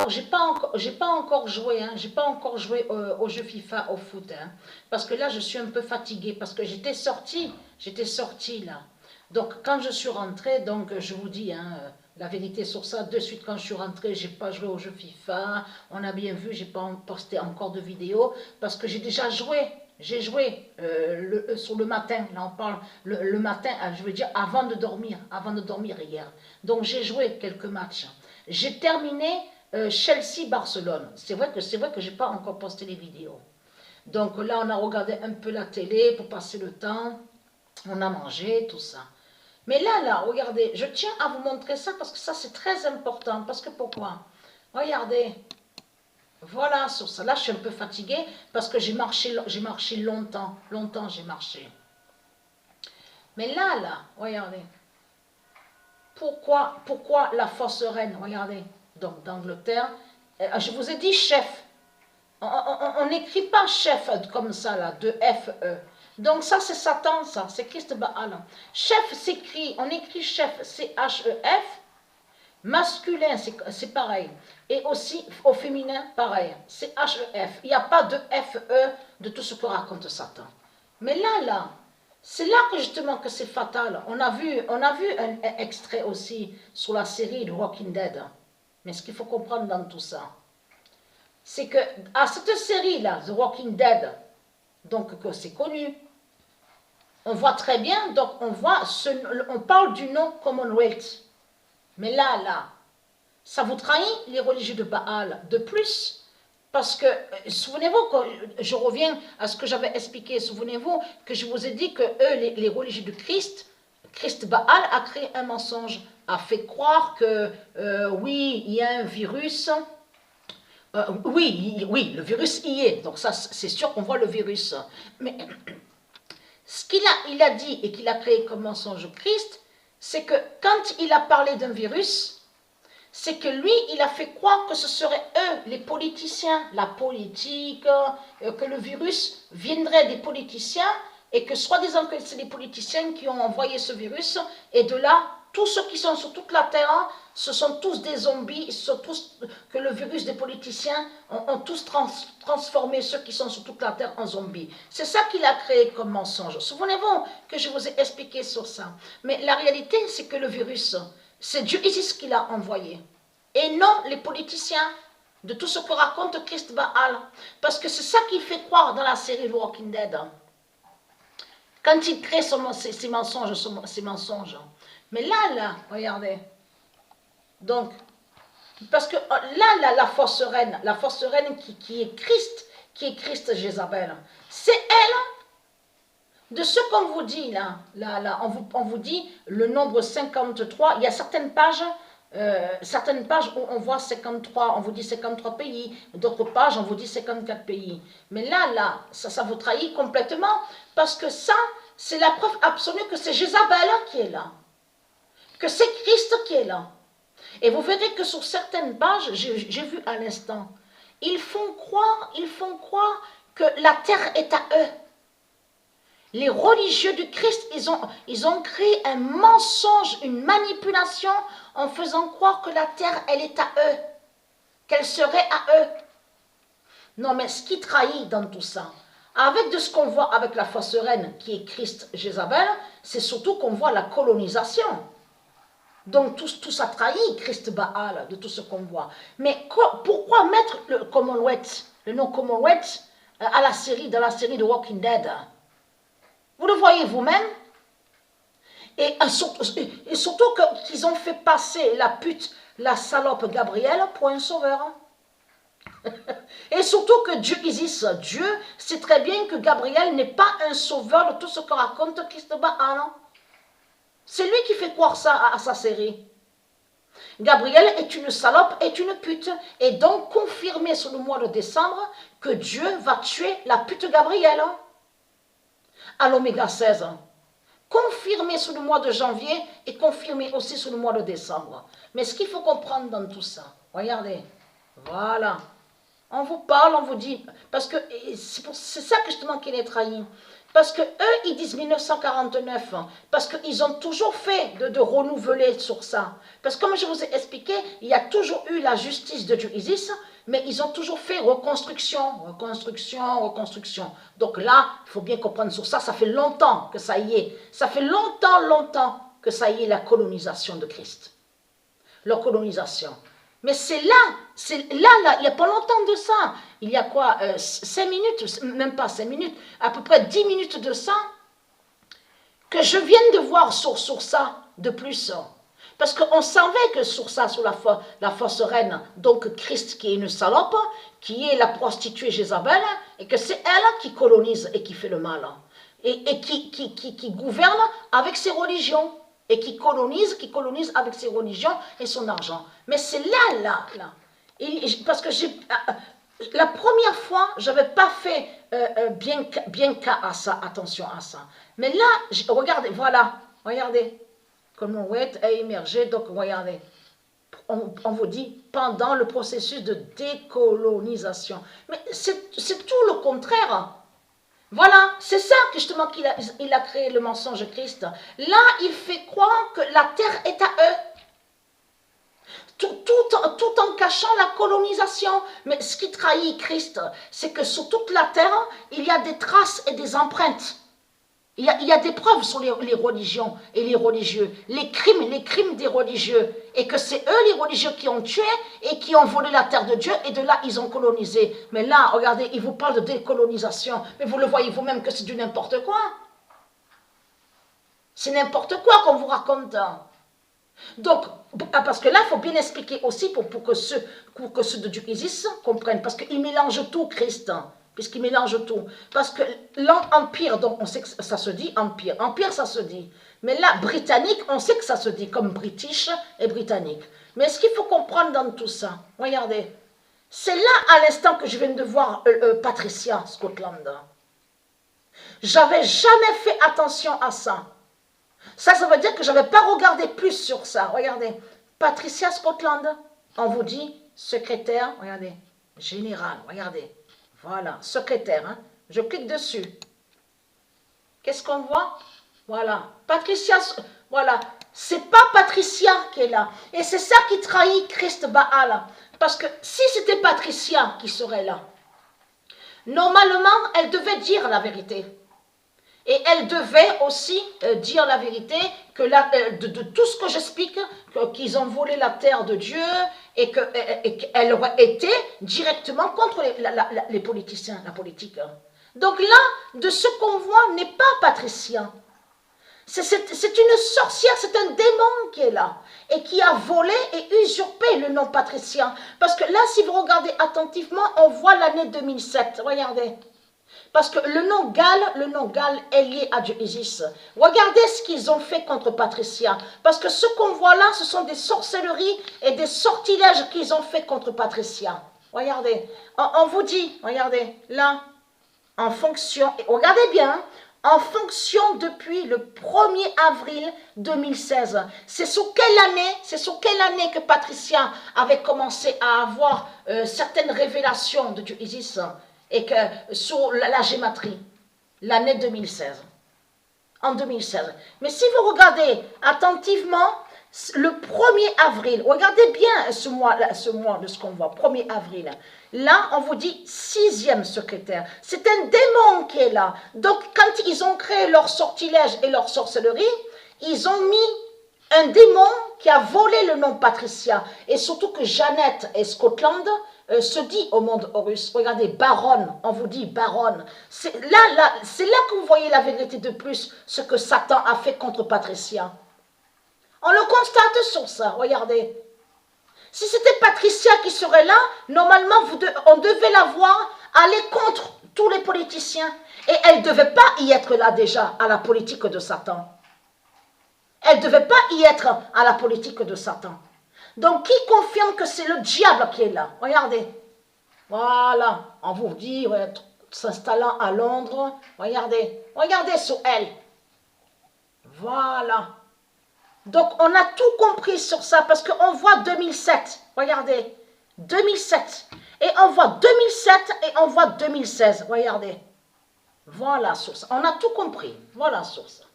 Alors, j'ai pas encore joué, hein, j'ai pas encore joué au jeu FIFA, au foot, hein, parce que là, je suis un peu fatiguée, parce que j'étais sortie là. Donc, quand je suis rentrée, donc, je vous dis, hein, la vérité sur ça, de suite, quand je suis rentrée, j'ai pas joué au jeu FIFA, on a bien vu, j'ai pas posté encore de vidéos, parce que j'ai déjà joué. J'ai joué sur le matin, là on parle le matin, je veux dire avant de dormir hier. Donc j'ai joué quelques matchs. J'ai terminé Chelsea-Barcelone. C'est vrai que j'ai pas encore posté les vidéos. Donc là, on a regardé un peu la télé pour passer le temps. On a mangé, tout ça. Mais là, regardez, je tiens à vous montrer ça parce que ça, c'est très important. Parce que pourquoi? Regardez. Voilà, sur ça. Là, je suis un peu fatiguée parce que j'ai marché longtemps. Longtemps, j'ai marché. Mais là, regardez. Pourquoi la fausse reine? Regardez. Donc, d'Angleterre. Je vous ai dit chef. On n'écrit pas chef comme ça, là, de F-E. Donc ça, c'est Satan, ça, c'est Christ Baal. Chef s'écrit, on écrit chef, C-H-E-F. Masculin, c'est pareil. Et aussi au féminin, pareil. C-H-E-F. Il n'y a pas de F-E de tout ce que raconte Satan. Mais là, c'est là que justement que c'est fatal. On a vu un extrait aussi sur la série de Walking Dead. Mais ce qu'il faut comprendre dans tout ça, c'est que à cette série-là, The Walking Dead, donc que c'est connu, on voit très bien, donc on parle du nom Commonwealth. Mais là, ça vous trahit les religieux de Baal. De plus, parce que, souvenez-vous, je reviens à ce que j'avais expliqué, souvenez-vous que je vous ai dit que eux, les religieux de Christ Baal a créé un mensonge, a fait croire que, oui, il y a un virus. Oui, le virus y est, donc ça c'est sûr qu'on voit le virus. Mais ce il a dit et qu'il a créé comme mensonge Christ, c'est que quand il a parlé d'un virus, c'est que lui, il a fait croire que ce seraient eux, les politiciens, la politique, que le virus viendrait des politiciens et que soi-disant que c'est les politiciens qui ont envoyé ce virus et de là, tous ceux qui sont sur toute la terre, ce sont tous des zombies, que le virus des politiciens ont tous transformé ceux qui sont sur toute la terre en zombies. C'est ça qu'il a créé comme mensonge. Souvenez-vous que je vous ai expliqué sur ça. Mais la réalité, c'est que le virus, c'est Dieu Isis qui l'a envoyé. Et non les politiciens de tout ce que raconte Christ Baal. Parce que c'est ça qu'il fait croire dans la série Walking Dead. Quand il crée ses mensonges. Mais là, regardez. Donc, parce que là, la fausse reine qui est Christ Jézabel, c'est elle, de ce qu'on vous dit là, on vous dit le nombre 53, il y a certaines pages où on voit 53, on vous dit 53 pays, d'autres pages on vous dit 54 pays. Mais là, ça vous trahit complètement, parce que ça, c'est la preuve absolue que c'est Jézabel qui est là, que c'est Christ qui est là. Et vous verrez que sur certaines pages, j'ai vu à l'instant, ils font croire que la terre est à eux. Les religieux du Christ, ils ont créé un mensonge, une manipulation en faisant croire que la terre, elle est à eux, qu'elle serait à eux. Non, mais ce qui trahit dans tout ça, avec de ce qu'on voit avec la fausse reine qui est Christ Jézabel, c'est surtout qu'on voit la colonisation. Donc tout ça trahit Christ Baal de tout ce qu'on voit. Mais pourquoi mettre le Commonwealth, le nom Commonwealth dans la série de Walking Dead? Vous le voyez vous-même. Et surtout qu'ils ont fait passer la pute, la salope Gabrielle pour un sauveur. Et surtout que Dieu sait très bien que Gabriel n'est pas un sauveur de tout ce que raconte Christ Baal. C'est lui qui fait croire ça à sa série. Gabriel est une salope, est une pute. Et donc confirmé sur le mois de décembre que Dieu va tuer la pute Gabrielle. À l'oméga 16. Confirmé sur le mois de janvier et confirmé aussi sur le mois de décembre. Mais ce qu'il faut comprendre dans tout ça, regardez, voilà. On vous parle, on vous dit, parce que c'est ça que justement qu'il est trahi. Parce que eux, ils disent 1949, parce qu'ils ont toujours fait de renouveler sur ça. Parce que comme je vous ai expliqué, il y a toujours eu la justice de Dieu Isis, mais ils ont toujours fait reconstruction, reconstruction, reconstruction. Donc là, il faut bien comprendre sur ça, ça fait longtemps que ça y est. Ça fait longtemps, longtemps que ça y est la colonisation de Christ. La colonisation. Mais c'est là, il n'y a pas longtemps de ça. Il y a quoi, 5 minutes, même pas 5 minutes, à peu près 10 minutes de ça, que je viens de voir sur ça de plus. Parce qu'on savait que sur ça, sur la fausse reine, donc Christ qui est une salope, qui est la prostituée Jézabel, et que c'est elle qui colonise et qui fait le mal. Et qui gouverne avec ses religions. Et qui colonise avec ses religions et son argent. Mais c'est là. Parce que la première fois, je n'avais pas fait bien cas à ça, attention à ça. Mais là, regardez, voilà, regardez. Commonwealth a émergé, donc regardez. On vous dit, pendant le processus de décolonisation. Mais c'est tout le contraire. Voilà, c'est ça que justement qu'il a créé le mensonge de Christ. Là, il fait croire que la terre est à eux. Tout en cachant la colonisation. Mais ce qui trahit Christ, c'est que sur toute la terre, il y a des traces et des empreintes. Il y a des preuves sur les religions et les religieux, les crimes des religieux, et que c'est eux les religieux qui ont tué et qui ont volé la terre de Dieu, et de là ils ont colonisé. Mais là, regardez, ils vous parlent de décolonisation, mais vous le voyez vous-même que c'est du n'importe quoi. C'est n'importe quoi qu'on vous raconte. Donc, parce que là, il faut bien expliquer aussi pour que ceux de Dieu Isis comprennent, parce qu'ils mélangent tout, Christ. Puisqu'il mélange tout. Parce que l'empire, donc on sait que ça se dit empire. Empire, ça se dit. Mais là, britannique, on sait que ça se dit comme british et britannique. Mais ce qu'il faut comprendre dans tout ça, regardez, c'est là à l'instant que je viens de voir Patricia Scotland. J'avais jamais fait attention à ça. Ça veut dire que je n'avais pas regardé plus sur ça. Regardez, Patricia Scotland, on vous dit secrétaire, regardez, général, regardez. Voilà, secrétaire, hein. Je clique dessus. Qu'est-ce qu'on voit? Voilà, Patricia, voilà. C'est pas Patricia qui est là. Et c'est ça qui trahit Christ Baal. Parce que si c'était Patricia qui serait là, normalement, elle devait dire la vérité. Et elle devait aussi dire la vérité, que de tout ce que j'explique, qu'ils ont volé la terre de Dieu, et qu'elle aurait été directement contre les politiciens, la politique. Donc là, de ce qu'on voit n'est pas Patricia. C'est une sorcière, c'est un démon qui est là, et qui a volé et usurpé le nom Patricia. Parce que là, si vous regardez attentivement, on voit l'année 2007, regardez. Parce que le nom Gal est lié à Dieu Isis. Regardez ce qu'ils ont fait contre Patricia. Parce que ce qu'on voit là, ce sont des sorcelleries et des sortilèges qu'ils ont fait contre Patricia. Regardez, on vous dit, regardez, là, en fonction, regardez bien, en fonction depuis le 1er avril 2016. C'est sur quelle année que Patricia avait commencé à avoir certaines révélations de Dieu Isis et que sur la gématrie, l'année 2016. En 2016. Mais si vous regardez attentivement, le 1er avril, regardez bien ce mois de ce qu'on voit, 1er avril. Là, on vous dit 6e secrétaire. C'est un démon qui est là. Donc, quand ils ont créé leur sortilège et leur sorcellerie, ils ont mis un démon qui a volé le nom Patricia. Et surtout que Jeannette et Scotland se dit au monde Horus. Regardez, baronne, on vous dit baronne. C'est là que vous voyez la vérité de plus, ce que Satan a fait contre Patricia. On le constate sur ça, regardez. Si c'était Patricia qui serait là, normalement, on devait la voir aller contre tous les politiciens. Et elle ne devait pas y être là déjà, à la politique de Satan. Elle ne devait pas y être à la politique de Satan. Donc, qui confirme que c'est le diable qui est là? Regardez. Voilà. On vous dit, ouais, s'installant à Londres. Regardez. Regardez sur elle. Voilà. Donc, on a tout compris sur ça parce qu'on voit 2007. Regardez. 2007. Et on voit 2007 et on voit 2016. Regardez. Voilà, source. On a tout compris. Voilà, source.